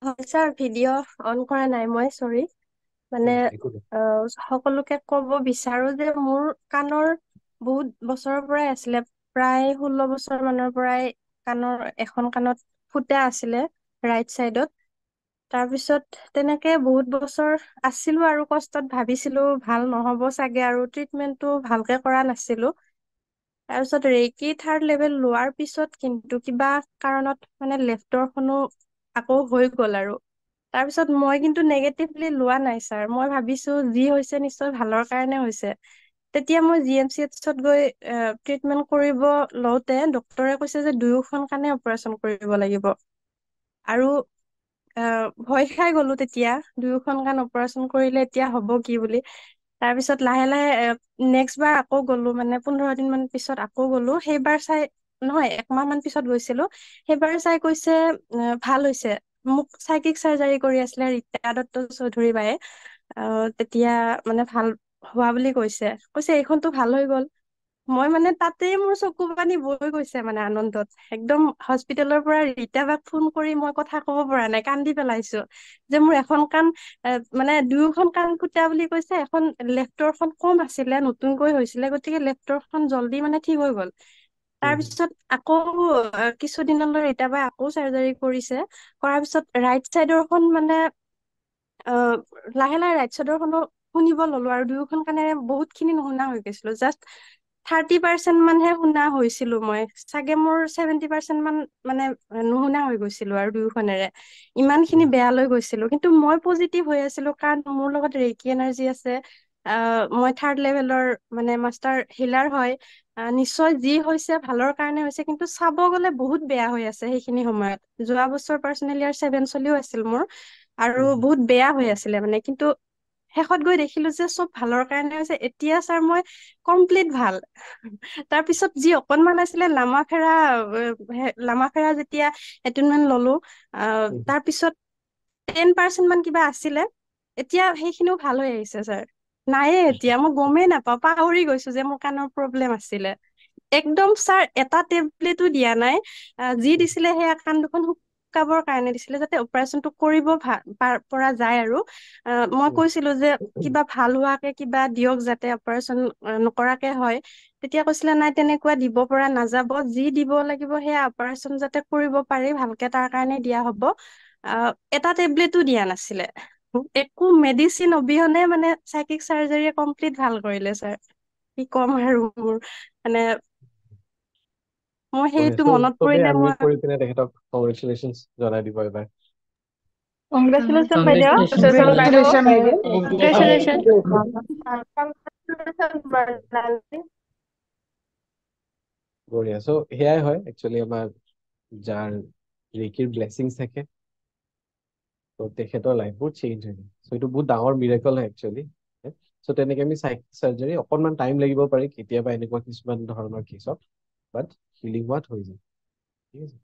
হয় sir, video' on কৰা নাই মই, চৰি। মানে একো নাই। সকলোকে ক'ব বিচাৰো যে মোৰ কাণৰ বহুত বছৰৰ পৰাই আছিলে, প্ৰায় 16 বছৰ মানৰ পৰাই কাণৰ এখন কাণত ফুটা আছিলে, ৰাইট চাইডত। তাৰপিছত তেনেকে বহুত বছৰ আছিলো আৰু কষ্টত, ভাবিছিলো ভাল নহ'ব চাগে আৰু ট্ৰিটমেন্টটো ভালকে কৰা নাছিলো। তাৰপিছত ৰেকি থাৰ্ড লেভেল লোৱাৰ পিছত কিন্তু কিবা কাৰণত মানে লেফ্টৰখনো আকৌ হৈ গ'ল আৰু। তাৰপিছত মই কিন্তু নেগেটিভলি লোৱা নাই ছাৰ, মই ভাবিছো যি হৈছে নিশ্চয় ভালৰ কাৰণে হৈছে। তেতিয়া মই জি এম চি এইচত গৈ ট্ৰিটমেন্ট কৰিব লওঁতে ডক্তৰে কৈছে যে দুয়োখন কাণে অপাৰেচন কৰিব লাগিব। আৰু ভয় খাই গলো তেতিয়া, দুয়োখন কাণ অপাৰেচন কৰিলে এতিয়া হ'ব কি বুলি। তাৰ পিছত লাহে লাহে নেক্সট বাৰ আকৌ গ'লো, মানে 15 দিন মান পিছত আকৌ গ'লো। সেইবাৰ চাই নহয়, একমাহ মান পিছত গৈছিলো। সেইবাৰ চাই কৈছে ভাল হৈছে। মোক চাইকিক চাৰ্জাৰী কৰি আছিলে ৰীতা দত্ত চৌধুৰী বায়ে। তেতিয়া মানে ভাল হোৱা বুলি কৈছে, কৈছে এইখনতো ভাল হৈ গ'ল। মই মানে তাতেই মোৰ চকু পানী বৈ গৈছে মানে আনন্দত। একদম হস্পিতেলৰ পৰা ৰীতা বাক ফোন কৰি মই কথা ক'ব পৰা নাই, কান্দি পেলাইছো। যে মোৰ এখন কাণ মানে দুয়োখন কাণ ফুটা বুলি কৈছে, এখন লেফ্টৰখন কম আছিলে, নতুনকৈ হৈছিলে, গতিকে লেফ্টৰখন জল্দি মানে ঠিক হৈ গ'ল। তাৰ উম, পিছত আকৌ কিছুদিনলৈ ৰীতা বাই আকৌ চাৰ্জাৰী কৰিছে। কৰাৰ পিছত ৰাইট চাইডৰখন মানে লাহে লাহে ৰাইট চাইডৰখনো শুনিব ললো আৰু দুয়োখন কাণেৰে বহুত খিনি নুশুনা হৈ গৈছিলো। জাষ্ট 30% মানহে শুনা হৈছিলো মই, চাগে মোৰ 70% মান মানে নুশুনা হৈ গৈছিলো আৰু দুয়োখনেৰে। ইমান খিনি উম, বেয়া লৈ গৈছিলো, কিন্তু মই পজিটিভ হৈ আছিলো কাৰণ মোৰ লগত ৰেকি এনাৰ্জি আছে। মই থাৰ্ড লেভেলৰ মানে মাষ্টাৰ হিলাৰ হয়। নিশ্চয় যি হৈছে ভালৰ কাৰণে হৈছে, কিন্তু চাব গ'লে বহুত বেয়া হৈ আছে সেইখিনি সময়ত। যোৱা বছৰ পাৰ্চনেল ইয়েৰ 7 চলিও আছিল মোৰ, আৰু উম, বহুত বেয়া হৈ আছিলে মানে। কিন্তু শেষত গৈ দেখিলো যে চব ভালৰ কাৰণে হৈছে। এতিয়া ছাৰ মই কমপ্লিট ভাল। তাৰ পিছত যি অকনমান আছিলে লামাখেৰা যেতিয়া এটনমেন্ট ললো, উম, তাৰ পিছত 10% মান কিবা আছিলে, এতিয়া সেইখিনিও ভাল হৈ আহিছে ছাৰ। নায়ে এতিয়া, মই গমেই নাপাওঁ, পাহৰি গৈছো যে মোৰ কাণৰ প্ৰব্লেম আছিলে। একদম ছাৰ এটা টেবলেটো দিয়া নাই। যি উম, দিছিলে সেয়া কাণ দুখন শুকাবৰ কাৰণে দিছিলে, যাতে অপাৰেচনটো কৰিব পৰা যায় আৰু। মই উম, কৈছিলো যে কিবা ভাল হোৱাকে কিবা দিয়ক, যাতে অপাৰেচন নকৰাকে হয়। তেতিয়া কৈছিলে নাই, তেনেকুৱা দিব পৰা নাযাব, যি দিব লাগিব সেয়া অপাৰেচন যাতে কৰিব পাৰি ভালকে তাৰ কাৰণে দিয়া হব। এটা টেবলেটো দিয়া নাছিলে। একো মেডিচিন অবিহনে মানে চাইকিক চাৰ্জাৰীয়ে কমপ্লিট ভাল কৰিলে ছাৰ। কি ক'ম আৰু মোৰ মানে, মই সেইটো চ' মনত চবেই পৰিলে আনমিউট মই কৰি পিনে তেখেতক কংগ্ৰেচুলেশ্যন জনাই দিব এবাৰ। Congratulations, বাইদেউ। Congratulations, madam. Congratulations, বাইদেউ। Congratulations. Congratulations. বঢ়িয়া। চ' সেয়াই হয় একচুৱেলি আমাৰ যাৰ ৰেকিৰ ব্লেছিংছ থাকে, ত' তেখেতৰ লাইফবোৰ চেঞ্জ হৈ যায়। চ' এইটো বহুত ডাঙৰ মিৰেকল হয় একচুৱেলি। চ' তেনেকে আমি চাৰ্জাৰী অকণমান টাইম লাগিব পাৰে কেতিয়াবা এনেকুৱা কিছুমান ধৰণৰ কেছত, বাট হিলিং হোৱাত হৈ যায়। ঠিক আছে।